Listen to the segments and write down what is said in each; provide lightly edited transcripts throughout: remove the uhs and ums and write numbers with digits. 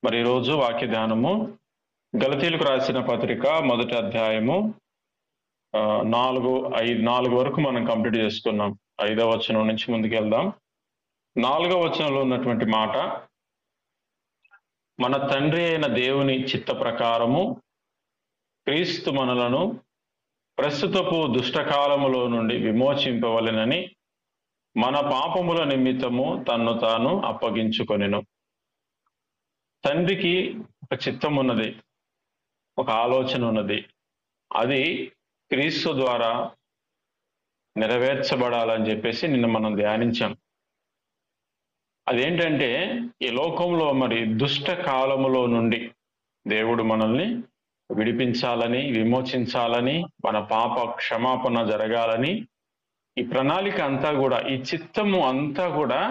మరి ఈరోజు వాక్య ధ్యానము గలతీలకు రాసిన పత్రిక మొదటి అధ్యాయము 4 వరకు మనం కంప్లీట్ చేసుకున్నాం. 5వ వచనం నుంచి ముందుకు వెళ్దాం. 4వ వచనంలో ఉన్నటువంటి మాట, మన తండ్రి అయిన దేవుని చిత్త ప్రకారము క్రీస్తు మనలను ప్రస్తుతపు దుష్టకాలములో నుండి విమోచింపవలెనని మన పాపముల నిమిత్తము తన్ను తాను అప్పగించుకొనెను. తండ్రికి ఒక చిత్తం ఉన్నది, ఒక ఆలోచన ఉన్నది. అది క్రీస్తు ద్వారా నెరవేర్చబడాలని చెప్పేసి నిన్న మనం ధ్యానించాం. అదేంటంటే, ఈ లోకంలో మరి దుష్ట కాలములో నుండి దేవుడు మనల్ని విడిపించాలని, విమోచించాలని, మన పాప క్షమాపణ జరగాలని, ఈ ప్రణాళిక అంతా కూడా, ఈ చిత్తము అంతా కూడా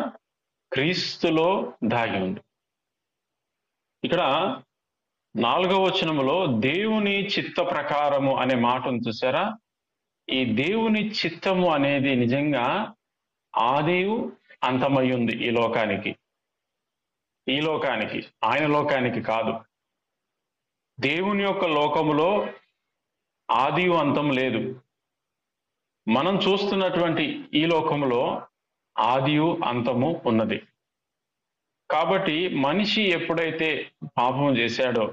క్రీస్తులో దాగి ఉంది. ఇక్కడ 4వ వచనములో దేవుని చిత్త ప్రకారము అనే మాటను చూసారా? ఈ దేవుని చిత్తము అనేది నిజంగా ఆదియు అంతమై ఉంది ఈ లోకానికి. ఆయన లోకానికి కాదు. దేవుని యొక్క లోకములో ఆదియు అంతం లేదు. మనం చూస్తున్నటువంటి ఈ లోకములో ఆదియు అంతము ఉన్నది. కాబట్టి మనిషి ఎప్పుడైతే పాపం చేశాడో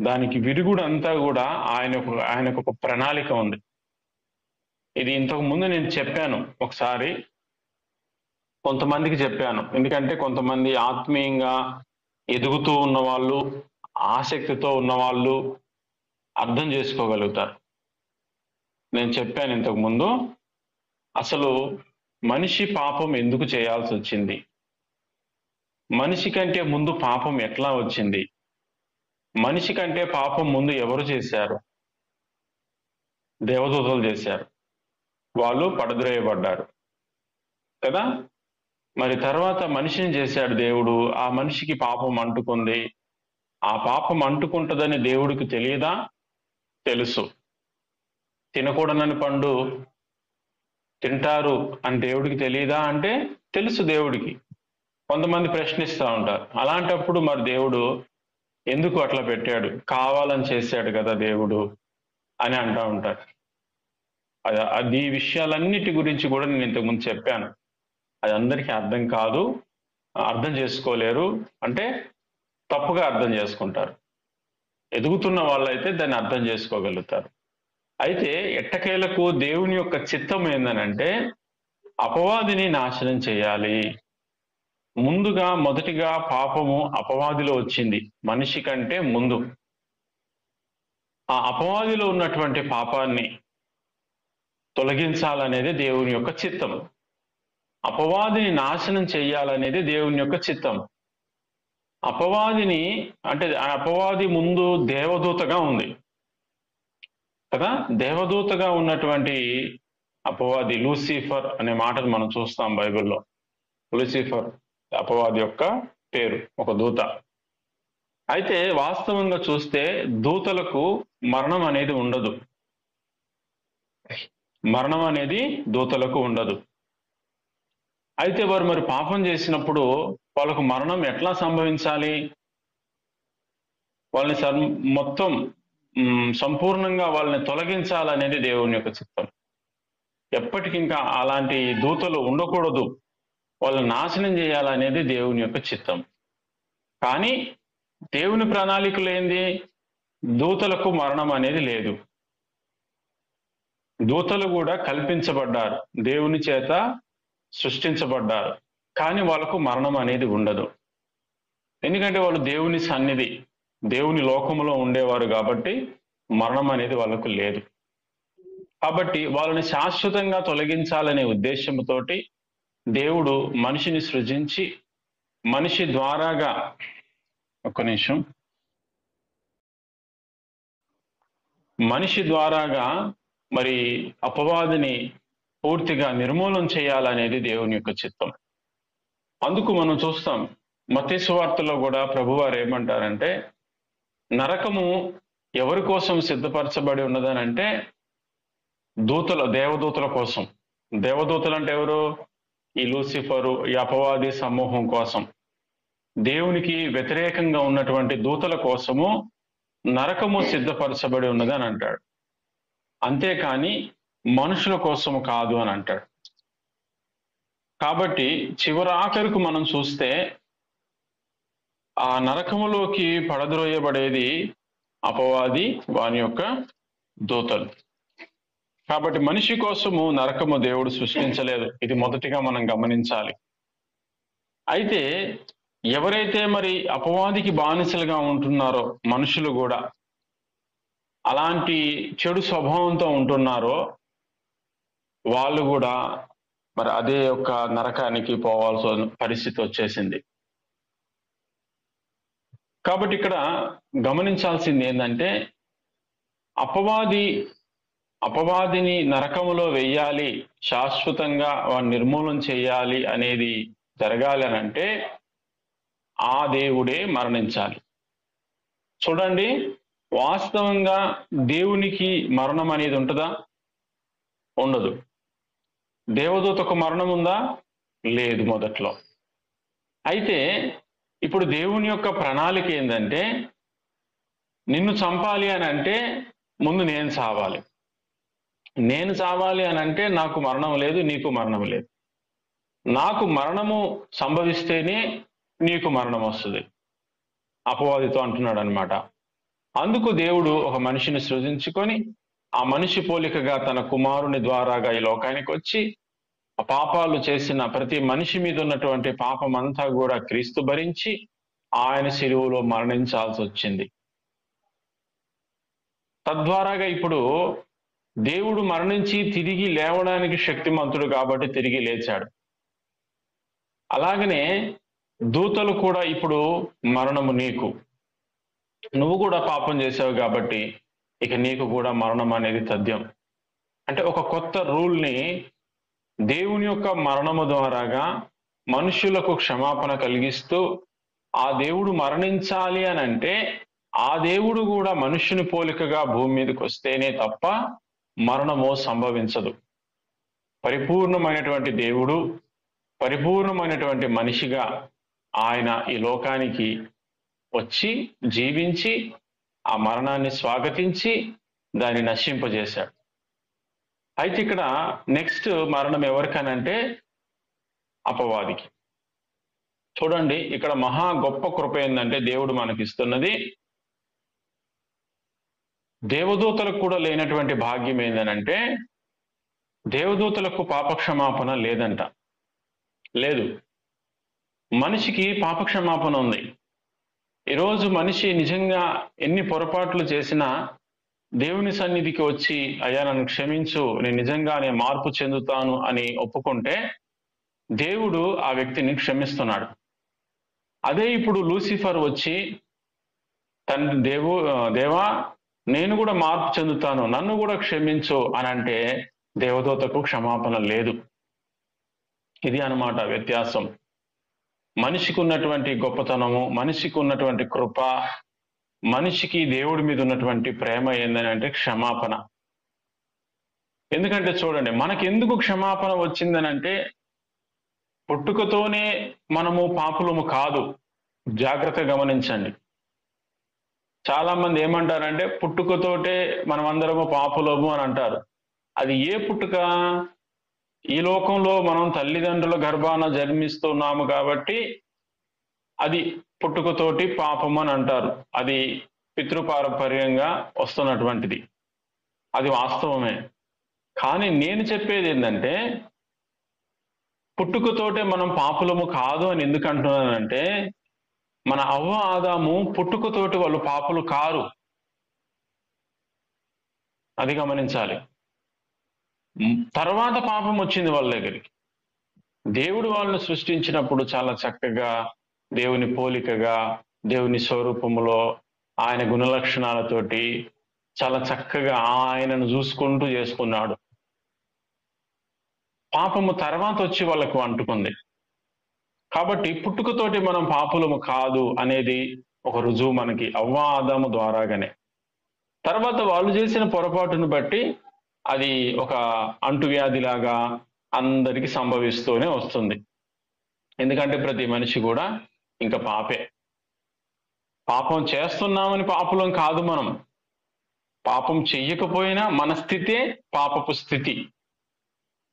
దానికి విరుగుడు అంతా కూడా ఆయనకు ఒక ప్రణాళిక ఉంది. ఇది ఇంతకు ముందు నేను చెప్పాను, ఒకసారి కొంతమందికి చెప్పాను. ఎందుకంటే కొంతమంది ఆత్మీయంగా ఎదుగుతూ ఉన్నవాళ్ళు, ఆసక్తితో ఉన్నవాళ్ళు అర్థం చేసుకోగలుగుతారు. నేను చెప్పాను ఇంతకు ముందు, అసలు మనిషి పాపం ఎందుకు చేయాల్సి వచ్చింది, మనిషి కంటే ముందు పాపం ఎట్లా వచ్చింది, మనిషి కంటే పాపం ముందు ఎవరు చేశారు? దేవదూతలు చేశారు. వాళ్ళు పడద్రోయబడ్డారు కదా. మరి తర్వాత మనిషిని చేశాడు దేవుడు. ఆ మనిషికి పాపం అంటుకుంది. ఆ పాపం అంటుకుంటుందని దేవుడికి తెలియదా? తెలుసు. తినకూడనని పండు తింటారు అని దేవుడికి తెలియదా అంటే తెలుసు దేవుడికి. కొంతమంది ప్రశ్నిస్తూ ఉంటారు. అలాంటప్పుడు మరి దేవుడు ఎందుకు అట్లా పెట్టాడు? కావాలని చేశాడు కదా దేవుడు అని అంటూ ఉంటారు. అది ఈ విషయాలన్నిటి గురించి కూడా నేను ఇంతకుముందు చెప్పాను. అది అందరికీ అర్థం కాదు, అర్థం చేసుకోలేరు, అంటే తప్పుగా అర్థం చేసుకుంటారు. ఎదుగుతున్న వాళ్ళైతే దాన్ని అర్థం చేసుకోగలుగుతారు. అయితే ఎట్టకేలకు దేవుని యొక్క చిత్తం ఏందనంటే, అపవాదిని నాశనం చేయాలి. ముందుగా మొదటిగా పాపము అపవాదిలో వచ్చింది, మనిషి కంటే ముందు. ఆ అపవాదిలో ఉన్నటువంటి పాపాన్ని తొలగించాలనేది దేవుని యొక్క చిత్తం. అపవాదిని నాశనం చేయాలనేది దేవుని యొక్క చిత్తం. అపవాదిని అంటే అపవాది ముందు దేవదూతగా ఉంది కదా. దేవదూతగా ఉన్నటువంటి అపవాది లూసిఫర్ అనే మాటను మనం చూస్తాం బైబిల్లో. లూసిఫర్ అపవాది యొక్క పేరు, ఒక దూత. అయితే వాస్తవంగా చూస్తే దూతలకు మరణం అనేది ఉండదు. మరణం అనేది దూతలకు ఉండదు. అయితే వారు మరి పాపం చేసినప్పుడు వాళ్ళకు మరణం ఎట్లా సంభవించాలి? వాళ్ళని మొత్తం సంపూర్ణంగా వాళ్ళని తొలగించాలనేది దేవుని యొక్క చిత్తం. ఎప్పటికింకా అలాంటి దూతలు ఉండకూడదు, వాళ్ళని నాశనం చేయాలనేది దేవుని యొక్క చిత్తం. కానీ దేవుని ప్రణాళికలు ఏంది? దూతలకు మరణం అనేది లేదు. దూతలు కూడా కల్పించబడ్డారు, దేవుని చేత సృష్టించబడ్డారు. కానీ వాళ్ళకు మరణం అనేది ఉండదు. ఎందుకంటే వాళ్ళు దేవుని సన్నిధి, దేవుని లోకములో ఉండేవారు కాబట్టి మరణం అనేది వాళ్ళకు లేదు. కాబట్టి వాళ్ళని శాశ్వతంగా తొలగించాలనే ఉద్దేశంతోటి దేవుడు మనిషిని సృజించి మనిషి ద్వారాగా మనిషి ద్వారాగా మరి అపవాదిని పూర్తిగా నిర్మూలన చేయాలనేది దేవుని యొక్క చిత్తం. అందుకు మనం చూస్తాం మత్తయి సువార్తలో కూడా ప్రభువారు ఏమంటారంటే, నరకము ఎవరి కోసం సిద్ధపరచబడి ఉన్నదనంటే దేవదూతల కోసం. దేవదూతలు అంటే ఎవరు? ఈ లూసిఫరు, ఈ అపవాది సమూహం కోసం. దేవునికి వ్యతిరేకంగా ఉన్నటువంటి దూతల కోసము నరకము సిద్ధపరచబడి ఉన్నది అని అంటాడు. అంతేకాని మనుషుల కోసము కాదు అని అంటాడు. కాబట్టి చివరాఖరుకు మనం చూస్తే ఆ నరకములోకి పడద్రోయబడేది అపవాది, వాని యొక్క దూతలు. కాబట్టి మనిషి కోసము నరకము దేవుడు సృష్టించలేదు. ఇది మొదటిగా మనం గమనించాలి. అయితే ఎవరైతే మరి అపవాదికి బానిసలుగా ఉంటున్నారో, మనుషులు కూడా అలాంటి చెడు స్వభావంతో ఉంటున్నారో, వాళ్ళు కూడా మరి అదే యొక్క నరకానికి పోవాల్సిన పరిస్థితి వచ్చేసింది. కాబట్టి ఇక్కడ గమనించాల్సింది ఏంటంటే, అపవాదిని నరకములో వెయ్యాలి, శాశ్వతంగా వాడిని నిర్మూలన చేయాలి అనేది జరగాలి అని అంటే ఆ దేవుడే మరణించాలి. చూడండి, వాస్తవంగా దేవునికి మరణం అనేది ఉంటుందా? ఉండదు. దేవదూతకు మరణం ఉందా? లేదు మొదట్లో. అయితే ఇప్పుడు దేవుని యొక్క ప్రణాళిక ఏంటంటే, నిన్ను చంపాలి అని అంటే ముందు నేను చావాలి. నేను చావాలి అని అంటే నాకు మరణం లేదు, నీకు మరణం లేదు. నాకు మరణము సంభవిస్తేనే నీకు మరణం వస్తుంది, అపవాదితో అంటున్నాడు అనమాట. అందుకు దేవుడు ఒక మనిషిని సృజించుకొని ఆ మనిషి పోలికగా తన కుమారుని ద్వారాగా ఈ లోకానికి వచ్చి ఆ పాపాలు చేసిన ప్రతి మనిషి మీద ఉన్నటువంటి పాపం అంతా కూడా క్రీస్తు భరించి ఆయన శిలువలో మరణించాల్సి వచ్చింది. తద్వారాగా ఇప్పుడు దేవుడు మరణించి తిరిగి లేవడానికి శక్తిమంతుడు కాబట్టి తిరిగి లేచాడు. అలాగనే దూతలు కూడా ఇప్పుడు మరణము నీకు, నువ్వు కూడా పాపం చేసావు కాబట్టి ఇక నీకు కూడా మరణం అనేది తథ్యం. అంటే ఒక కొత్త రూల్ని దేవుని యొక్క మరణము ద్వారాగా మనుషులకు క్షమాపణ కలిగిస్తూ, ఆ దేవుడు మరణించాలి అని అంటే ఆ దేవుడు కూడా మనుష్యుని పోలికగా భూమి మీదకి వస్తేనే తప్ప మరణము సంభవించదు. పరిపూర్ణమైనటువంటి దేవుడు, పరిపూర్ణమైనటువంటి మనిషిగా ఆయన ఈ లోకానికి వచ్చి జీవించి ఆ మరణాన్ని స్వాగతించి దాన్ని నశింపజేశాడు. అయితే ఇక్కడ నెక్స్ట్ మరణం ఎవరికనంటే అపవాదికి. చూడండి, ఇక్కడ మహా గొప్ప కృప ఏంటంటే దేవుడు మనకిస్తున్నది, దేవదూతలకు కూడా లేనటువంటి భాగ్యం ఏంటనంటే, దేవదూతలకు పాపక్షమాపణ లేదంట. లేదు, మనిషికి పాపక్షమాపణ ఉంది. ఈరోజు మనిషి నిజంగా ఎన్ని పొరపాట్లు చేసినా దేవుని సన్నిధికి వచ్చి అయ్యా నన్ను క్షమించు, నేను నిజంగానే మార్పు చెందుతాను అని ఒప్పుకుంటే దేవుడు ఆ వ్యక్తిని క్షమిస్తున్నాడు. అదే ఇప్పుడు లూసిఫర్ వచ్చి తండ్రి దేవా నేను కూడా మార్పు చెందుతాను, నన్ను కూడా క్షమించు అని అంటే దేవదూతకు క్షమాపణ లేదు. ఇది అన్నమాట వ్యత్యాసం. మనిషికి ఉన్నటువంటి గొప్పతనము, మనిషికి ఉన్నటువంటి కృప, మనిషికి దేవుడి మీద ఉన్నటువంటి ప్రేమ ఏందని అంటే క్షమాపణ. ఎందుకంటే చూడండి, మనకెందుకు క్షమాపణ వచ్చిందని అంటే పుట్టుకతోనే మనము పాపులము కాదు. జాగ్రత్తగా గమనించండి. చాలా మంది ఏమంటారంటే పుట్టుకతోటే మనం అందరము పాపులము అని అంటారు. అది ఏ పుట్టుక? ఈ లోకంలో మనం తల్లిదండ్రుల గర్భాన జన్మిస్తున్నాము కాబట్టి అది పుట్టుకతోటి పాపం అని అంటారు. అది పితృపారంపర్యంగా వస్తున్నటువంటిది, అది వాస్తవమే. కానీ నేను చెప్పేది ఏంటంటే పుట్టుకతోటే మనం పాపులము కాదు అని ఎందుకు అంటున్నానంటే, మన అవ్వ ఆదాము పుట్టుకతోటి వాళ్ళు పాపులు కారు, అది గమనించాలి. తర్వాత పాపం వచ్చింది వాళ్ళ దగ్గరికి. దేవుడు వాళ్ళని సృష్టించినప్పుడు చాలా చక్కగా దేవుని పోలికగా, దేవుని స్వరూపములో, ఆయన గుణలక్షణాలతోటి చాలా చక్కగా ఆయనను చూసుకుంటూ చేసుకున్నాడు. పాపము తర్వాత వచ్చి వాళ్ళకు అంటుకుంది. కాబట్టి పుట్టుకతోటి మనం పాపులము కాదు అనేది ఒక రుజువు మనకి అవ్వ ఆదాము ద్వారాగానే. తర్వాత వాళ్ళు చేసిన పొరపాటును బట్టి అది ఒక అంటువ్యాధిలాగా అందరికీ సంభవిస్తూనే వస్తుంది. ఎందుకంటే ప్రతి మనిషి కూడా ఇంకా పాపే. పాపం చేస్తున్నామని పాపులం కాదు మనం. పాపం చెయ్యకపోయినా మన స్థితే పాపపు స్థితి.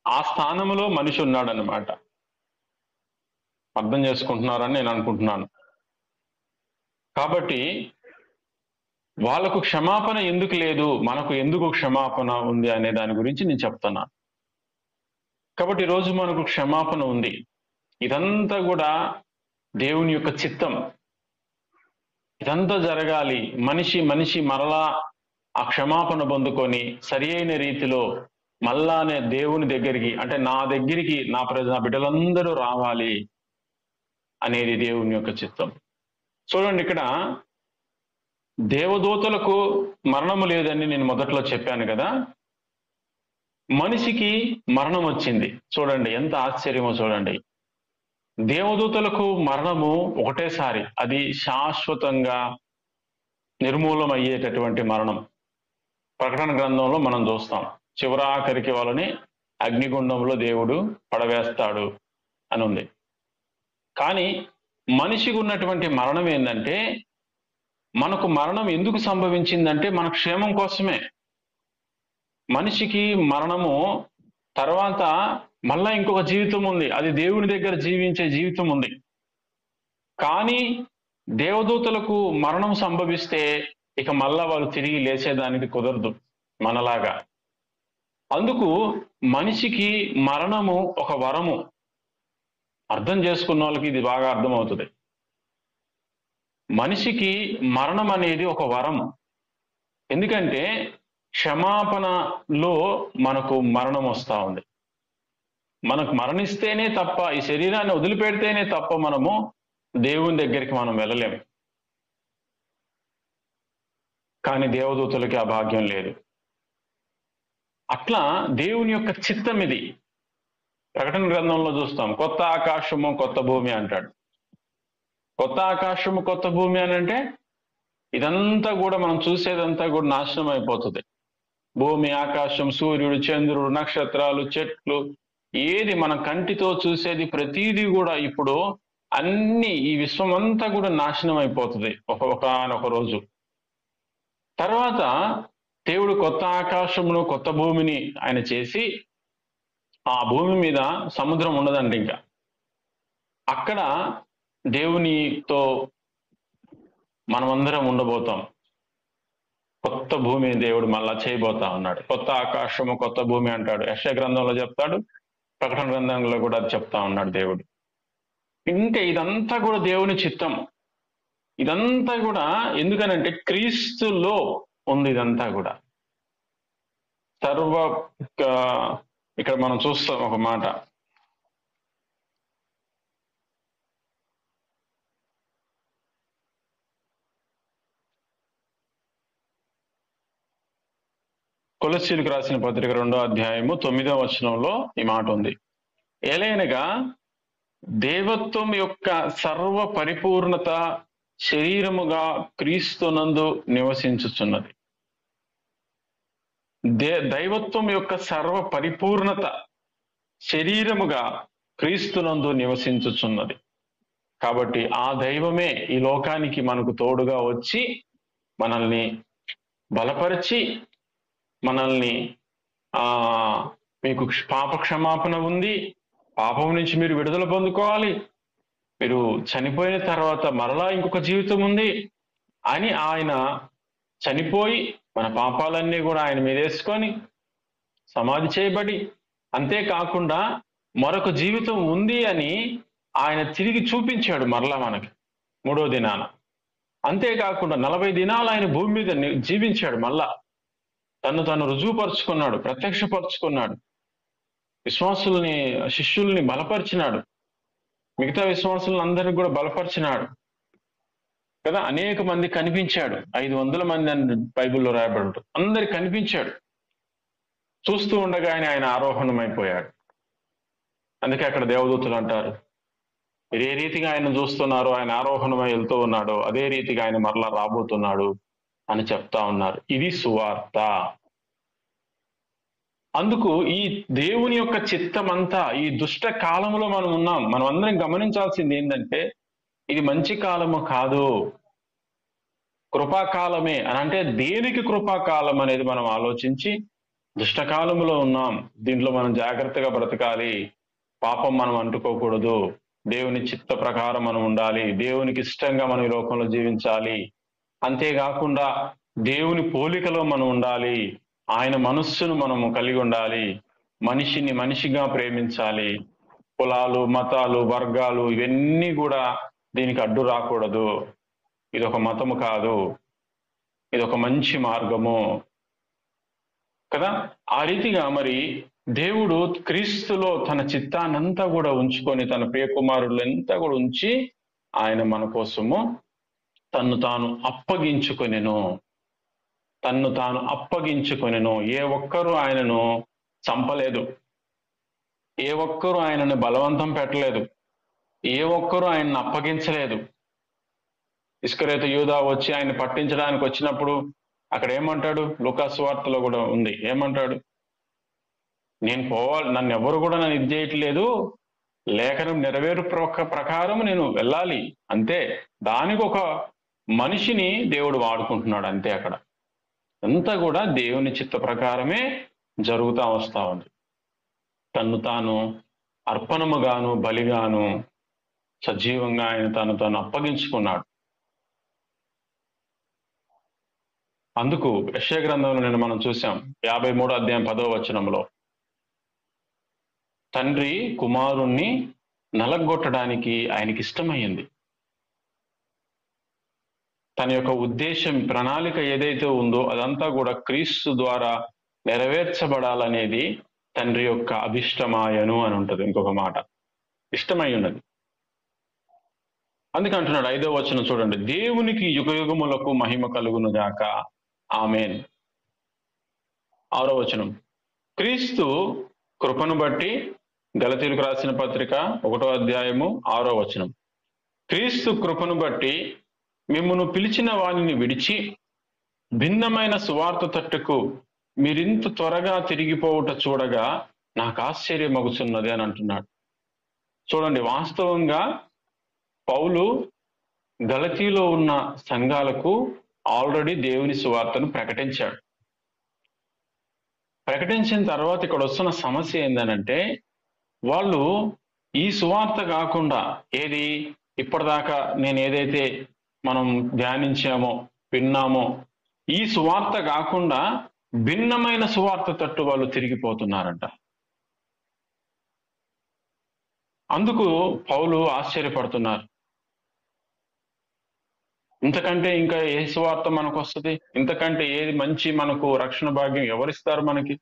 ఆ స్థానంలో మనిషి ఉన్నాడనమాట. అర్థం చేసుకుంటున్నారని నేను అనుకుంటున్నాను. కాబట్టి వాళ్ళకు క్షమాపణ ఎందుకు లేదు, మనకు ఎందుకు క్షమాపణ ఉంది అనే దాని గురించి నేను చెప్తున్నాను. కాబట్టి ఈరోజు మనకు క్షమాపణ ఉంది. ఇదంతా కూడా దేవుని యొక్క చిత్తం. ఇదంతా జరగాలి. మనిషి మరలా ఆ క్షమాపణ పొందుకొని సరి అయిన రీతిలో మళ్ళానే దేవుని దగ్గరికి, అంటే నా దగ్గరికి నా బిడ్డలందరూ రావాలి అనేది దేవుని యొక్క చిత్తం. చూడండి, ఇక్కడ దేవదూతలకు మరణము లేదని నేను మొదట్లో చెప్పాను కదా. మనిషికి మరణం వచ్చింది. చూడండి ఎంత ఆశ్చర్యమో చూడండి. దేవదూతలకు మరణము ఒకటేసారి, అది శాశ్వతంగా నిర్మూలమయ్యేటటువంటి మరణం. ప్రకటన గ్రంథంలో మనం చూస్తాం, చివరాఖరికి వాళ్ళని అగ్నిగుండంలో దేవుడు పడవేస్తాడు అని ఉంది. కానీ మనిషికి ఉన్నటువంటి మరణం ఏంటంటే, మనకు మరణం ఎందుకు సంభవించిందంటే మన క్షేమం కోసమే. మనిషికి మరణము తర్వాత మళ్ళా ఇంకొక జీవితం ఉంది, అది దేవుని దగ్గర జీవించే జీవితం ఉంది. కానీ దేవదూతలకు మరణం సంభవిస్తే ఇక మళ్ళా వాళ్ళు తిరిగి లేచేదానికి కుదరదు మనలాగా. అందుకు మనిషికి మరణము ఒక వరము. అర్థం చేసుకున్న వాళ్ళకి ఇది బాగా అర్థమవుతుంది. మనిషికి మరణం అనేది ఒక వరం. ఎందుకంటే క్షమాపణలో మనకు మరణం వస్తూ ఉంది. మనకు మరణిస్తేనే తప్ప, ఈ శరీరాన్ని వదిలిపెడితేనే తప్ప మనము దేవుని దగ్గరికి మనం వెళ్ళలేము. కానీ దేవదూతలకి ఆ భాగ్యం లేదు. అట్లా దేవుని యొక్క చిత్తం ఇది. ప్రకటన గ్రంథంలో చూస్తాం, కొత్త ఆకాశము కొత్త భూమి అంటాడు. కొత్త ఆకాశము కొత్త భూమి అని అంటే ఇదంతా కూడా మనం చూసేదంతా కూడా నాశనం అయిపోతుంది. భూమి, ఆకాశం, సూర్యుడు, చంద్రుడు, నక్షత్రాలు, చెట్లు, ఏది మన కంటితో చూసేది ప్రతీది కూడా ఇప్పుడు అన్ని, ఈ విశ్వం అంతా కూడా నాశనం అయిపోతుంది ఒకనొక రోజు. తర్వాత దేవుడు కొత్త ఆకాశమును కొత్త భూమిని ఆయన చేసి, ఆ భూమి మీద సముద్రం ఉండదండి. ఇంకా అక్కడ దేవునితో మనమందరం ఉండబోతాం. కొత్త భూమి దేవుడు మళ్ళా చేయబోతా ఉన్నాడు. కొత్త ఆకాశము కొత్త భూమి అంటాడు. యెషయా గ్రంథంలో చెప్తాడు, ప్రకటన గ్రంథంలో కూడా చెప్తా ఉన్నాడు దేవుడు. ఇంకా ఇదంతా కూడా దేవుని చిత్తం. ఇదంతా కూడా ఎందుకనంటే క్రీస్తులో ఉంది. ఇదంతా కూడా సర్వ, ఇక్కడ మనం చూస్తాం ఒక మాట, కొలస్సీలకు రాసిన పత్రిక 2వ అధ్యాయము 9వ వచనంలో ఈ మాట ఉంది. ఏలైనగా దేవత్వం యొక్క సర్వ పరిపూర్ణత శరీరముగా క్రీస్తునందు నివసించుచున్నది. దైవత్వం యొక్క సర్వ పరిపూర్ణత శరీరముగా క్రీస్తునందు నివసించుచున్నది. కాబట్టి ఆ దైవమే ఈ లోకానికి మనకు తోడుగా వచ్చి మనల్ని బలపరిచి, మనల్ని మీకు పాప క్షమాపణ ఉంది, పాపం నుంచి మీరు విడుదల పొందుకోవాలి, మీరు చనిపోయిన తర్వాత మరలా ఇంకొక జీవితం ఉంది అని ఆయన చనిపోయి మన పాపాలన్నీ కూడా ఆయన మీద వేసుకొని సమాధి చేయబడి, అంతేకాకుండా మరొక జీవితం ఉంది అని ఆయన తిరిగి చూపించాడు మరలా మనకి 3వ దినాన. అంతేకాకుండా 40 దినాలు ఆయన భూమి మీద జీవించాడు. మళ్ళా తను రుజువుపరుచుకున్నాడు, ప్రత్యక్షపరుచుకున్నాడు, విశ్వాసుల్ని, శిష్యుల్ని బలపరిచినాడు, మిగతా విశ్వాసులను అందరినీ కూడా బలపరిచినాడు కదా. అనేక మంది కనిపించాడు, 500 మంది అని బైబిల్లో రాయబడి అందరికి కనిపించాడు. చూస్తూ ఉండగా ఆయన ఆరోహణమైపోయాడు. అందుకే అక్కడ దేవదూతలు అంటారు, మీరు ఏ రీతిగా ఆయన చూస్తున్నారో, ఆయన ఆరోహణమై వెళ్తూ ఉన్నాడో అదే రీతిగా ఆయన మరలా రాబోతున్నాడు అని చెప్తా ఉన్నారు. ఇది సువార్త. అందుకు ఈ దేవుని యొక్క చిత్తం అంతా, ఈ దుష్ట కాలంలో మనం ఉన్నాం. మనం అందరం గమనించాల్సింది ఏంటంటే, ఇది మంచి కాలము కాదు, కృపాకాలమే అని. అంటే దేనికి కృపాకాలం అనేది మనం ఆలోచించి, దుష్టకాలములో ఉన్నాం, దీంట్లో మనం జాగ్రత్తగా బ్రతకాలి, పాపం మనం అంటుకోకూడదు, దేవుని చిత్త ప్రకారం మనం ఉండాలి, దేవునికి ఇష్టంగా మనం ఈ లోకంలో జీవించాలి, అంతేకాకుండా దేవుని పోలికలో మనం ఉండాలి, ఆయన మనస్సును మనము కలిగి ఉండాలి, మనిషిని మనిషిగా ప్రేమించాలి, కులాలు మతాలు వర్గాలు ఇవన్నీ కూడా దీనికి అడ్డు రాకూడదు, ఇది ఒక మతము కాదు, ఇది ఒక మంచి మార్గము కదా. ఆ రీతిగా మరి దేవుడు క్రీస్తులో తన చిత్తాన్నంతా కూడా ఉంచుకొని, తన ప్రియకుమారులంతా కూడా ఉంచి, ఆయన మన కోసము తన్ను తాను అప్పగించుకొనెను, తన్ను తాను అప్పగించుకొనెను. ఏ ఒక్కరూ ఆయనను చంపలేదు, ఏ ఒక్కరూ ఆయనను బలవంతం పెట్టలేదు, ఏ ఒక్కరూ ఆయనను అప్పగించలేదు. ఇస్కరియోతు యూదా వచ్చి ఆయన పట్టించడానికి వచ్చినప్పుడు అక్కడ ఏమంటాడు? లూకాసు వార్తలో కూడా ఉంది, ఏమంటాడు? నేను పోవాలి, నన్ను ఎవరు కూడా నన్ను ఇది చేయట్లేదు, లేఖనం నెరవేరు ప్రకారం నేను వెళ్ళాలి అంతే. దానికి ఒక మనిషిని దేవుడు వాడుకుంటున్నాడు అంతే. అక్కడ అంతా కూడా దేవుని చిత్త ప్రకారమే జరుగుతూ వస్తా ఉంది. తన్ను తాను అర్పణముగాను బలిగాను సజీవంగా ఆయన తను తాను అప్పగించుకున్నాడు. అందుకు యెషయా గ్రంథంలో నేను మనం చూసాం 53వ అధ్యాయం 10వ వచనంలో, తండ్రి కుమారుణ్ణి నలగొట్టడానికి ఆయనకి ఇష్టమైంది. తన యొక్క ఉద్దేశం ప్రణాళిక ఏదైతే ఉందో అదంతా కూడా క్రీస్తు ద్వారా నెరవేర్చబడాలనేది తండ్రి యొక్క అభిష్టమాయను అని ఉంటది. ఇంకొక మాట, ఇష్టమై ఉన్నది. అందుకే అంటున్నాడు 5వ వచనం చూడండి, దేవునికి యుగయుగములకు మహిమ కలుగును గాక, ఆమేన్. 6వ వచనం, క్రీస్తు కృపను బట్టి, గలతీయులకు రాసిన పత్రిక 1వ అధ్యాయము 6వ వచనం, క్రీస్తు కృపను బట్టి మిమ్మును పిలిచిన వానిని విడిచి భిన్నమైన సువార్త తట్టుకు మీరింత త్వరగా తిరిగిపోవుట చూడగా నాకు ఆశ్చర్యమగుచున్నది అని అంటున్నాడు. చూడండి, వాస్తవంగా పౌలు గలతీలో ఉన్న సంఘాలకు ఆల్రెడీ దేవుని సువార్తను ప్రకటించాడు. ప్రకటించిన తర్వాత ఇక్కడ వస్తున్న సమస్య ఏందనంటే, వాళ్ళు ఈ సువార్త కాకుండా ఏది ఇప్పటిదాకా నేను ఏదైతే మనం ధ్యానించామో విన్నామో ఈ సువార్త కాకుండా భిన్నమైన సువార్త తట్టు వాళ్ళు తిరిగిపోతున్నారంట. అందుకు పౌలు ఆశ్చర్యపడుతున్నారు. ఇంతకంటే ఇంకా ఏ సువార్త మనకు వస్తుంది? ఇంతకంటే ఏది మంచి మనకు రక్షణ భాగ్యం ఎవరిస్తారు మనకి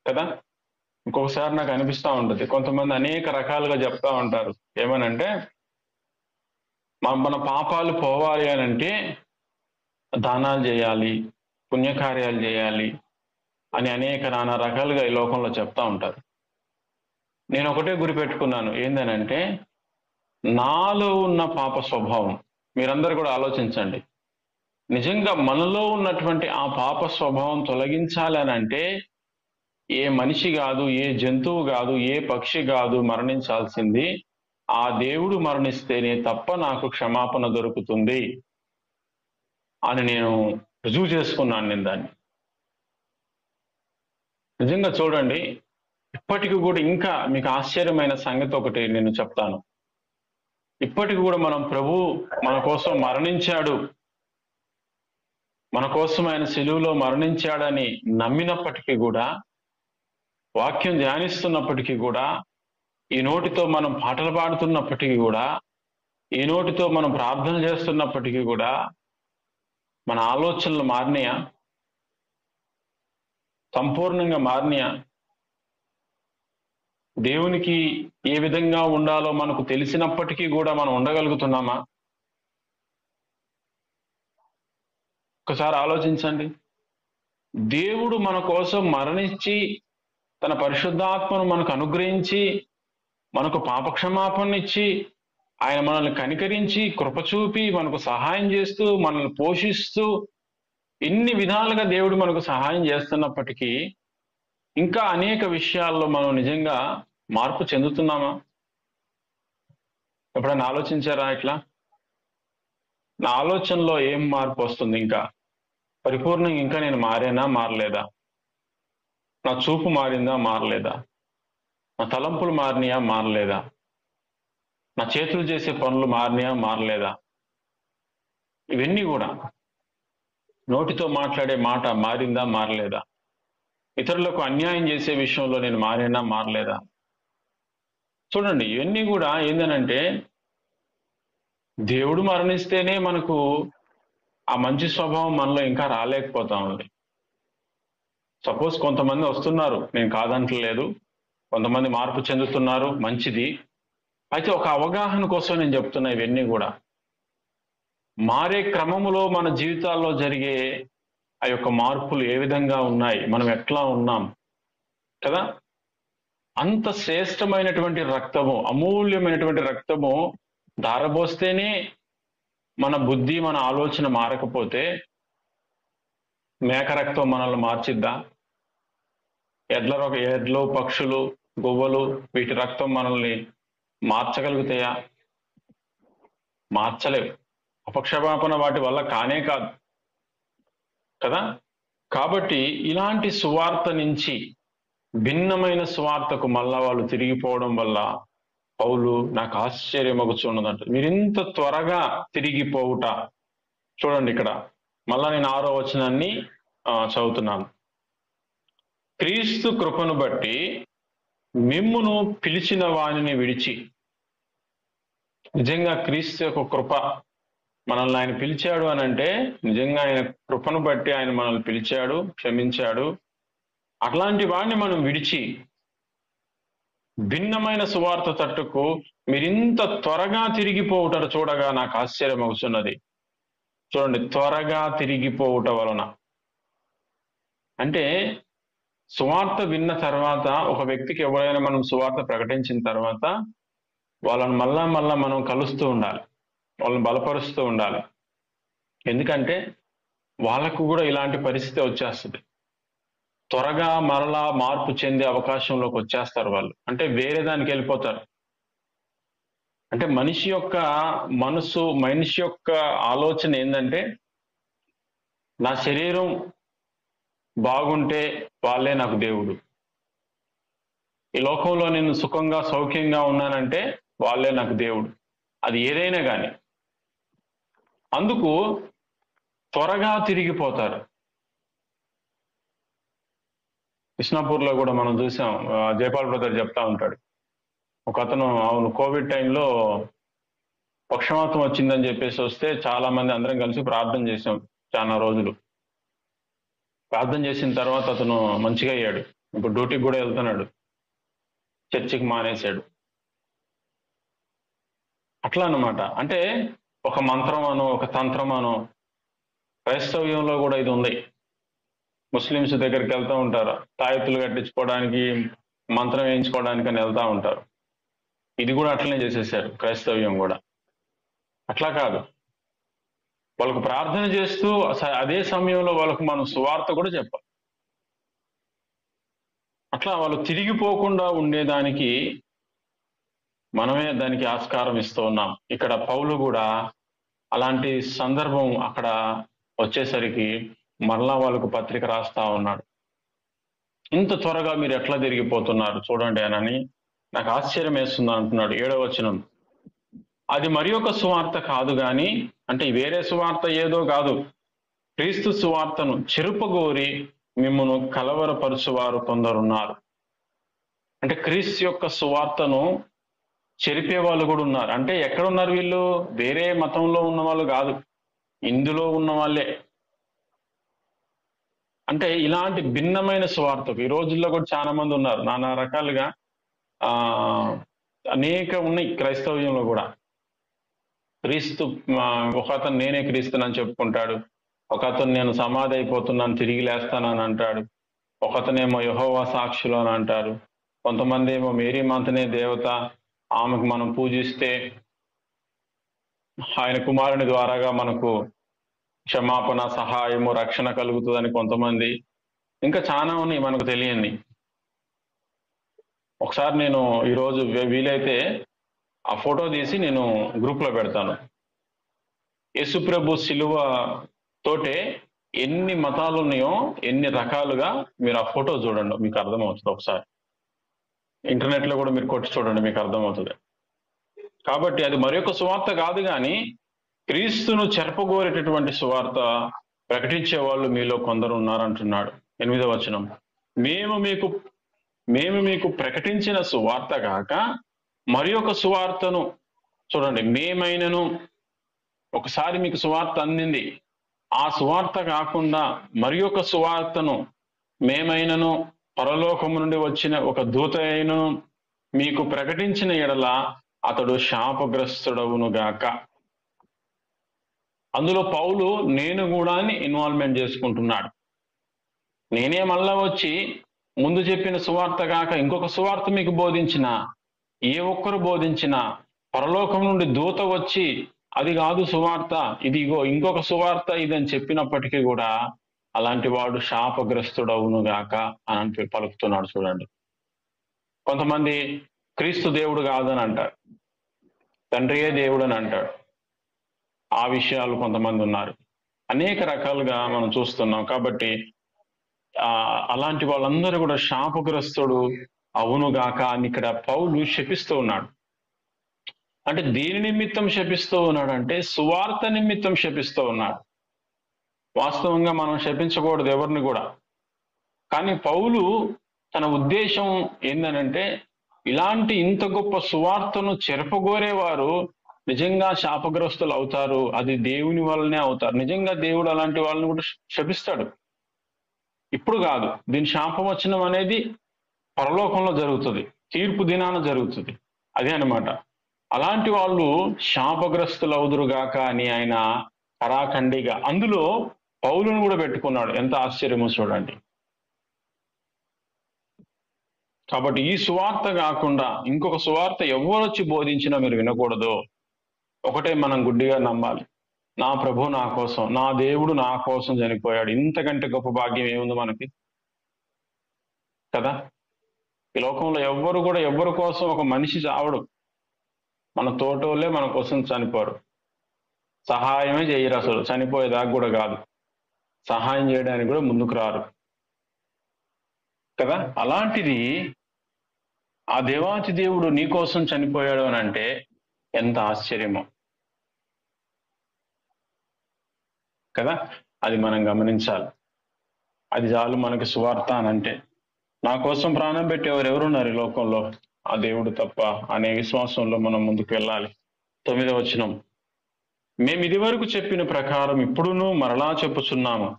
కదా. ఇంకొకసారి నాకు అనిపిస్తూ ఉంటుంది, కొంతమంది అనేక రకాలుగా చెప్తా ఉంటారు, ఏమనంటే మన పాపాలు పోవాలి అని అంటే దానాలు చేయాలి, పుణ్యకార్యాలు చేయాలి అని అనేక నానా రకాలుగా ఈ లోకంలో చెప్తా ఉంటారు. నేను ఒకటే గురిపెట్టుకున్నాను, ఏందనంటే నాలో ఉన్న పాప స్వభావం, మీరందరూ కూడా ఆలోచించండి, నిజంగా మనలో ఉన్నటువంటి ఆ పాప స్వభావం తొలగించాలి అని అంటే ఏ మనిషి కాదు, ఏ జంతువు కాదు, ఏ పక్షి కాదు మరణించాల్సింది, ఆ దేవుడు మరణిస్తేనే తప్ప నాకు క్షమాపణ దొరుకుతుంది అని నేను రుజువు చేసుకున్నాను నేను దాన్ని. నిజంగా చూడండి, ఇప్పటికి కూడా ఇంకా మీకు ఆశ్చర్యమైన సంగతి ఒకటి నేను చెప్తాను. ఇప్పటికి కూడా మనం ప్రభు మన కోసం మరణించాడు, మన కోసం ఆయన సిలువలో మరణించాడని నమ్మినప్పటికీ కూడా, వాక్యం ధ్యానిస్తున్నప్పటికీ కూడా, ఈ నోటితో మనం పాటలు పాడుతున్నప్పటికీ కూడా, ఈ నోటితో మనం ప్రార్థన చేస్తున్నప్పటికీ కూడా మన ఆలోచనలు మారినాయా? సంపూర్ణంగా మారినాయా? దేవునికి ఏ విధంగా ఉండాలో మనకు తెలిసినప్పటికీ కూడా మనం ఉండగలుగుతున్నామా? ఒకసారి ఆలోచించండి. దేవుడు మన కోసం మరణించి తన పరిశుద్ధాత్మను మనకు అనుగ్రహించి మనకు పాపక్షమాపణ ఇచ్చి ఆయన మనల్ని కనికరించి కృప చూపి మనకు సహాయం చేస్తూ మనల్ని పోషిస్తూ ఇన్ని విధాలుగా దేవుడు మనకు సహాయం చేస్తున్నప్పటికీ ఇంకా అనేక విషయాల్లో మనం నిజంగా మార్పు చెందుతున్నామా? ఎప్పుడైనా ఆలోచించారా ఇట్లా? నా ఆలోచనలో ఏం మార్పు వస్తుంది? ఇంకా పరిపూర్ణంగా ఇంకా నేను మారేనా, మారలేదా? నా చూపు మారిందా, మారలేదా? నా తలంపులు మారినాయా, మారలేదా? నా చేతులు చేసే పనులు మారినాయా, మారలేదా? ఇవన్నీ కూడా, నోటితో మాట్లాడే మాట మారిందా, మారలేదా? ఇతరులకు అన్యాయం చేసే విషయంలో నేను మారేనా, మారలేదా? చూడండి, ఇవన్నీ కూడా ఏందనంటే దేవుడు మరణిస్తేనే మనకు ఆ మంచి స్వభావం మనలో ఇంకా రాలేకపోతా ఉంది. సపోజ్ కొంతమంది వస్తున్నారు, నేను కాదంటలేదు, కొంతమంది మార్పు చెందుతున్నారు, మంచిది. అయితే ఒక అవగాహన కోసం నేను చెప్తున్నా ఇవన్నీ కూడా. మారే క్రమములో మన జీవితాల్లో జరిగే ఆ యొక్క మార్పులు ఏ విధంగా ఉన్నాయి, మనం ఎట్లా ఉన్నాం కదా. అంత శ్రేష్టమైనటువంటి రక్తము, అమూల్యమైనటువంటి రక్తము ధారబోస్తేనే మన బుద్ధి, మన ఆలోచన మారకపోతే మేక రక్తం మనల్ని మార్చిద్దా? ఎడ్లు, పక్షులు, గువ్వలు, వీటి రక్తం మనల్ని మార్చగలుగుతాయా? మార్చలేవు. అపక్షమాపణ వాటి వల్ల కానే కాదు కదా. కాబట్టి ఇలాంటి సువార్త నుంచి భిన్నమైన సువార్తకు మళ్ళా వాళ్ళు తిరిగిపోవడం వల్ల పౌలు నాకు ఆశ్చర్యమగుచున్నదంట. మీరింత త్వరగా తిరిగిపోవుట. చూడండి ఇక్కడ మళ్ళా నేను 6వ వచనాన్ని చదువుతున్నాను. క్రీస్తు కృపను బట్టి మిమ్మును పిలిచిన వానిని విడిచి. నిజంగా క్రీస్తు యొక్క కృప మనల్ని ఆయన పిలిచాడు అని అంటే నిజంగా ఆయన కృపను బట్టి ఆయన మనల్ని పిలిచాడు, క్షమించాడు. అట్లాంటి వాడిని మనం విడిచి భిన్నమైన సువార్త తట్టుకు మీరింత త్వరగా తిరిగిపోవుట చూడగా నాకు ఆశ్చర్యం అవుతున్నది. చూడండి, త్వరగా తిరిగిపోవుట వలన అంటే సువార్త విన్న తర్వాత, ఒక వ్యక్తికి ఎవరైనా మనం సువార్త ప్రకటించిన తర్వాత వాళ్ళని మళ్ళా మనం కలుస్తూ ఉండాలి, వాళ్ళని బలపరుస్తూ ఉండాలి. ఎందుకంటే వాళ్ళకు కూడా ఇలాంటి పరిస్థితి వచ్చేస్తుంది. త్వరగా మరలా మార్పు చెందే అవకాశంలోకి వచ్చేస్తారు వాళ్ళు. అంటే వేరే దానికి వెళ్ళిపోతారు. అంటే మనిషి యొక్క మనసు, మనిషి యొక్క ఆలోచన ఏంటంటే నా శరీరం బాగుంటే వాళ్ళే నాకు దేవుడు, ఈ లోకంలో నేను సుఖంగా సౌఖ్యంగా ఉన్నానంటే వాళ్ళే నాకు దేవుడు, అది ఏదైనా కానీ. అందుకు త్వరగా తిరిగిపోతారు. కృష్ణాపూర్లో కూడా మనం చూసాం, జయపాల్ బ్రదర్ చెప్తా ఉంటాడు. ఒక అతను అవును కోవిడ్ టైంలో పక్షవాతం వచ్చిందని చెప్పేసి వస్తే చాలా మంది అందరం కలిసి ప్రార్థన చేసాం చాలా రోజులు. ప్రార్థన చేసిన తర్వాత అతను మంచిగా అయ్యాడు. ఇప్పుడు డ్యూటీకి కూడా వెళ్తున్నాడు, చర్చికి మానేశాడు. అట్లా అన్నమాట. అంటే ఒక మంత్రం అనో, ఒక తంత్రం అనో, క్రైస్తవ్యంలో కూడా ఇది ఉంది. ముస్లిమ్స్ దగ్గరికి వెళ్తూ ఉంటారు, తాయెత్తులు కట్టించుకోవడానికి, మంత్రం వేయించుకోవడానికి అని వెళ్తూ ఉంటారు. ఇది కూడా అట్లనే చేసేసారు క్రైస్తవ్యం కూడా. అట్లా కాదు, వాళ్ళకు ప్రార్థన చేస్తూ అదే సమయంలో వాళ్ళకు మనం సువార్త కూడా చెప్పాలి. అట్లా వాళ్ళు తిరిగిపోకుండా ఉండేదానికి మనమే దానికి ఆస్కారం ఇస్తూ ఉన్నాం. ఇక్కడ పౌలు కూడా అలాంటి సందర్భం అక్కడ వచ్చేసరికి మరలా వాళ్ళకు పత్రిక రాస్తా ఉన్నాడు. ఇంత త్వరగా మీరు ఎట్లా తిరిగిపోతున్నారు చూడండి అని నాకు ఆశ్చర్యం వేస్తుంది అంటున్నాడు. 7వ వచనం, అది మరి ఒక సువార్త కాదు గాని, అంటే వేరే సువార్త ఏదో కాదు, క్రీస్తు సువార్తను చెరుపగోరి మిమ్మును కలవరపరుచువారు కొందరున్నారు. అంటే క్రీస్తు యొక్క సువార్తను చెరిపే వాళ్ళు కూడా ఉన్నారు. అంటే ఎక్కడ ఉన్నారు వీళ్ళు? వేరే మతంలో ఉన్న వాళ్ళు కాదు, ఇందులో ఉన్న వాళ్ళే. అంటే ఇలాంటి భిన్నమైన సువార్తకు ఈ రోజుల్లో కూడా చాలా మంది ఉన్నారు, నానా రకాలుగా అనేక ఉన్నాయి క్రైస్తవ్యంలో కూడా. క్రీస్తు, ఒక అతను నేనే క్రీస్తునని చెప్పుకుంటాడు, ఒక అతను నేను సమాధి అయిపోతున్నాను తిరిగి లేస్తానని అంటాడు, ఒక అతనేమో యెహోవా సాక్షులు అని అంటారు, కొంతమంది ఏమో మేరీ మాతనే దేవత, ఆమెకు మనం పూజిస్తే ఆయన కుమారుని ద్వారాగా మనకు క్షమాపణ, సహాయము, రక్షణ కలుగుతుందని కొంతమంది. ఇంకా చాలా ఉన్నాయి మనకు తెలియని. ఒకసారి నేను ఈరోజు వీలైతే ఆ ఫోటో తీసి నేను గ్రూప్లో పెడతాను. యేసుప్రభు శిలువ తోటే ఎన్ని మతాలు ఉన్నాయో, ఎన్ని రకాలుగా మీరు ఆ ఫోటో చూడండి, మీకు అర్థమవుతుంది. ఒకసారి ఇంటర్నెట్లో కూడా మీరు కొట్టి చూడండి, మీకు అర్థమవుతుంది. కాబట్టి అది మరొక సువార్త కాదు, కానీ క్రీస్తును చెరపగోరేటటువంటి సువార్త ప్రకటించే వాళ్ళు మీలో కొందరు ఉన్నారంటున్నాడు. 8వ వచనం, మేము మీకు ప్రకటించిన సువార్త కాక మరి ఒక సువార్తను, చూడండి, మేమైనను, ఒకసారి మీకు సువార్త అందింది, ఆ సువార్త కాకుండా మరి ఒక సువార్తను మేమైనను పరలోకము నుండి వచ్చిన ఒక దూత అయినను మీకు ప్రకటించిన ఎడల అతడు శాపగ్రస్తుడవును గాక. అందులో పౌలు నేను కూడా ఇన్వాల్వ్మెంట్ చేసుకుంటున్నాడు. నేనే మళ్ళా వచ్చి ముందు చెప్పిన సువార్త కాక ఇంకొక సువార్త మీకు బోధించిన, ఏ ఒక్కరు బోధించినా, పరలోకం నుండి దూత వచ్చి అది కాదు సువార్త, ఇదిగో ఇంకొక సువార్త ఇదని చెప్పినప్పటికీ కూడా అలాంటి వాడు శాపగ్రస్తుడవును గాక అని పలుకుతున్నాడు. చూడండి, కొంతమంది క్రీస్తు దేవుడు కాదని అంటారు, తండ్రియే దేవుడు అని అంటాడు. ఆ విషయాలు కొంతమంది ఉన్నారు. అనేక రకాలుగా మనం చూస్తున్నాం. కాబట్టి అలాంటి వాళ్ళందరూ కూడా శాపగ్రస్తుడు అవునుగాక అని ఇక్కడ పౌలు శపిస్తూ ఉన్నాడు. అంటే దేని నిమిత్తం శపిస్తూ ఉన్నాడు అంటే సువార్త నిమిత్తం శపిస్తూ ఉన్నాడు. వాస్తవంగా మనం శపించకూడదు ఎవరిని కూడా, కానీ పౌలు తన ఉద్దేశం ఏందనంటే ఇలాంటి ఇంత గొప్ప సువార్తను చెరపగోరేవారు నిజంగా శాపగ్రస్తులు అవుతారు, అది దేవుని వల్లనే అవుతారు. నిజంగా దేవుడు అలాంటి వాళ్ళని కూడా శపిస్తాడు. ఇప్పుడు కాదు, దీని శాపం వచనం అనేది పరలోకంలో జరుగుతుంది, తీర్పు దినాన జరుగుతుంది. అదే అన్నమాట. అలాంటి వాళ్ళు శాపగ్రస్తులు అవుదురుగాక అని ఆయన కరాఖండిగా అందులో పౌలును కూడా పెట్టుకున్నాడు. ఎంత ఆశ్చర్యమో చూడండి. కాబట్టి ఈ సువార్త కాకుండా ఇంకొక సువార్త ఎవరు వచ్చి బోధించినా మీరు వినకూడదు. ఒకటే మనం గుడ్డిగా నమ్మాలి, నా ప్రభు నా కోసం, నా దేవుడు నా కోసం చనిపోయాడు. ఇంతకంటే గొప్ప భాగ్యం ఏముంది మనకి కదా? ఈ లోకంలో ఎవరి కోసం ఒక మనిషి చావడు. మన తోటోళ్ళే మన కోసం చనిపోరు, సహాయమే చేయరు, అసలు చనిపోయేదాకా కూడా కాదు, సహాయం చేయడానికి కూడా ముందుకు రారు కదా. అలాంటిది ఆ దేవాతి దేవుడు నీ కోసం చనిపోయాడు అని అంటే ఎంత ఆశ్చర్యమో కదా. అది మనం గమనించాలి. అది చాలు మనకి సువార్త అని అంటే. నా కోసం ప్రాణం పెట్టేవారు ఎవరున్నారు ఈ లోకంలో? ఆ దేవుడు తప్ప అనే విశ్వాసంలో మనం ముందుకు వెళ్ళాలి. 9వ వచనం, మేము ఇదివరకు చెప్పిన ప్రకారం ఇప్పుడును మరలా చెప్పుచున్నాము,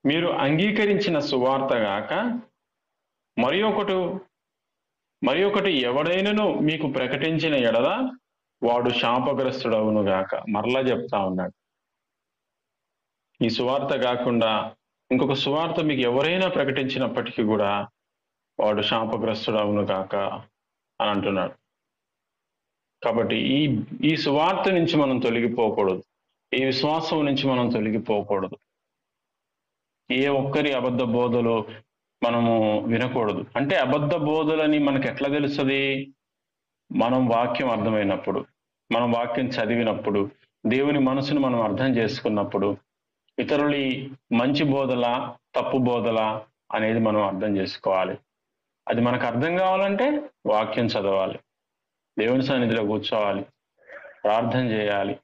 మీరు అంగీకరించిన సువార్త గాక మరి ఒకటి ఎవడైనను మీకు ప్రకటించిన ఎడల వాడు శాపగ్రస్తుడవును గాక. మరలా చెప్తా ఉన్నాడు, ఈ సువార్త కాకుండా ఇంకొక సువార్త మీకు ఎవరైనా ప్రకటించినప్పటికీ కూడా వాడు శాపగ్రస్తుడవును గాక అని అంటున్నాడు. కాబట్టి ఈ సువార్త నుంచి మనం తొలగిపోకూడదు, ఈ విశ్వాసం నుంచి మనం తొలగిపోకూడదు. ఏ ఒక్కరి అబద్ధ బోధలు మనము వినకూడదు. అంటే అబద్ధ బోధలని మనకు ఎట్లా తెలుస్తుంది? మనం వాక్యం అర్థమైనప్పుడు, మనం వాక్యం చదివినప్పుడు, దేవుని మనసును మనం అర్థం చేసుకున్నప్పుడు, ఇతరులి మంచి బోధల తప్పు బోధల అనేది మనం అర్థం చేసుకోవాలి. అది మనకు అర్థం కావాలంటే వాక్యం చదవాలి, దేవుని సన్నిధిలో కూర్చోవాలి, ప్రార్థన చేయాలి.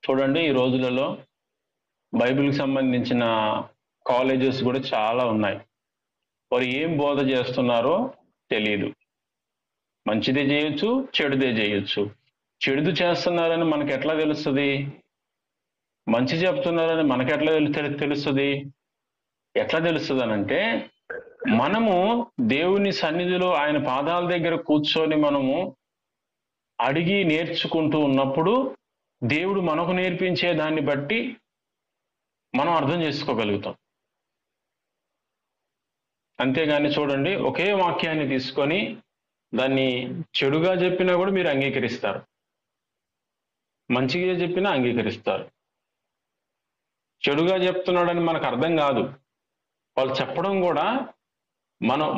చూడండి, ఈ రోజులలో బైబిల్కి సంబంధించిన కాలేజెస్ కూడా చాలా ఉన్నాయి. వారు ఏం బోధ చేస్తున్నారో తెలియదు. మంచిదే చేయొచ్చు, చెడుదే చేయొచ్చు. చెడుది చేస్తున్నారని మనకు ఎట్లా తెలుస్తుంది? మంచి చెప్తున్నారని మనకు ఎట్లా తెలుస్తుంది? ఎట్లా తెలుస్తుంది అనంటే మనము దేవుని సన్నిధిలో ఆయన పాదాల దగ్గర కూర్చొని మనము అడిగి నేర్చుకుంటూ ఉన్నప్పుడు దేవుడు మనకు నేర్పించే దాన్ని బట్టి మనం అర్థం చేసుకోగలుగుతాం. అంతేగాని చూడండి, ఒకే వాక్యాన్ని తీసుకొని దాన్ని చెడుగా చెప్పినా కూడా మీరు అంగీకరిస్తారు, మంచిగా చెప్పినా అంగీకరిస్తారు. చెడుగా చెప్తున్నాడని మనకు అర్థం కాదు, వాళ్ళు చెప్పడం కూడా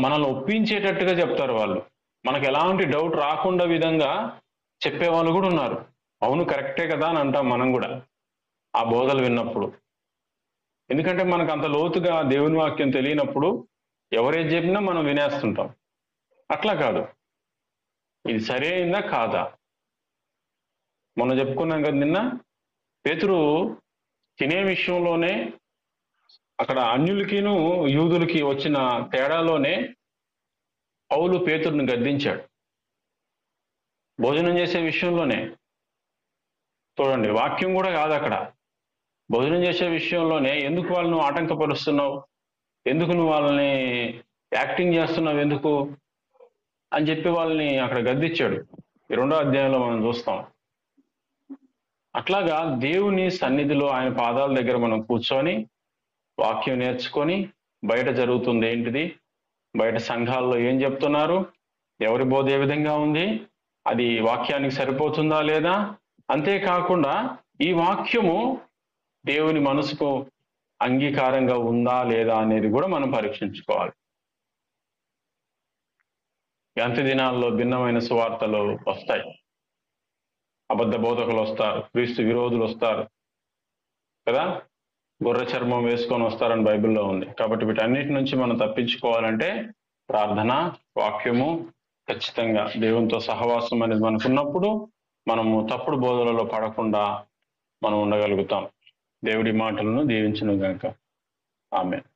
మనల్ని ఒప్పించేటట్టుగా చెప్తారు వాళ్ళు. మనకు ఎలాంటి డౌట్ రాకుండా విధంగా చెప్పేవాళ్ళు కూడా ఉన్నారు. అవును కరెక్టే కదా అని అంటాం మనం కూడా ఆ బోధలు విన్నప్పుడు. ఎందుకంటే మనకు అంత లోతుగా దేవుని వాక్యం తెలియనప్పుడు ఎవరేది చెప్పినా మనం వినేస్తుంటాం. అట్లా కాదు, ఇది సరైందా కాదా. మొన్న చెప్పుకున్నాం కదా నిన్న, పేతురు తినే విషయంలోనే అక్కడ అన్యులకిను యూదులకి వచ్చిన తేడాలోనే పౌలు పేతురుని గద్దించాడు. భోజనం చేసే విషయంలోనే చూడండి, వాక్యం కూడా కాదు అక్కడ, భోజనం చేసే విషయంలోనే ఎందుకు వాళ్ళను ఆటంకపరుస్తున్నావు, ఎందుకు నువ్వు వాళ్ళని యాక్టింగ్ చేస్తున్నావు ఎందుకు అని చెప్పి వాళ్ళని అక్కడ గద్దించాడు. ఈ 2వ అధ్యాయంలో మనం చూస్తాం. అట్లాగా దేవుని సన్నిధిలో ఆయన పాదాల దగ్గర మనం కూర్చొని వాక్యం నేర్చుకొని బయట జరుగుతుంది ఏంటిది, బయట సంఘాల్లో ఏం చెప్తున్నారు, ఎవరి బోధ ఏ విధంగా ఉంది, అది వాక్యానికి సరిపోతుందా లేదా, అంతేకాకుండా ఈ వాక్యము దేవుని మనసుకు అంగీకారంగా ఉందా లేదా అనేది కూడా మనం పరీక్షించుకోవాలి. అంత్య దినాల్లో భిన్నమైన సువార్తలు వస్తాయి, అబద్ధ బోధకులు వస్తారు, క్రీస్తు విరోధులు వస్తారు కదా, గొర్రె చర్మం వేసుకొని వస్తారని బైబిల్లో ఉంది. కాబట్టి వీటన్నిటి నుంచి మనం తప్పించుకోవాలంటే ప్రార్థన, వాక్యము, ఖచ్చితంగా దేవునితో సహవాసం అనేది మనకున్నప్పుడు మనము తప్పుడు బోధలలో పడకుండా మనం ఉండగలుగుతాం. దేవుడి మాటలను దీవించును గాక. ఆమేన్.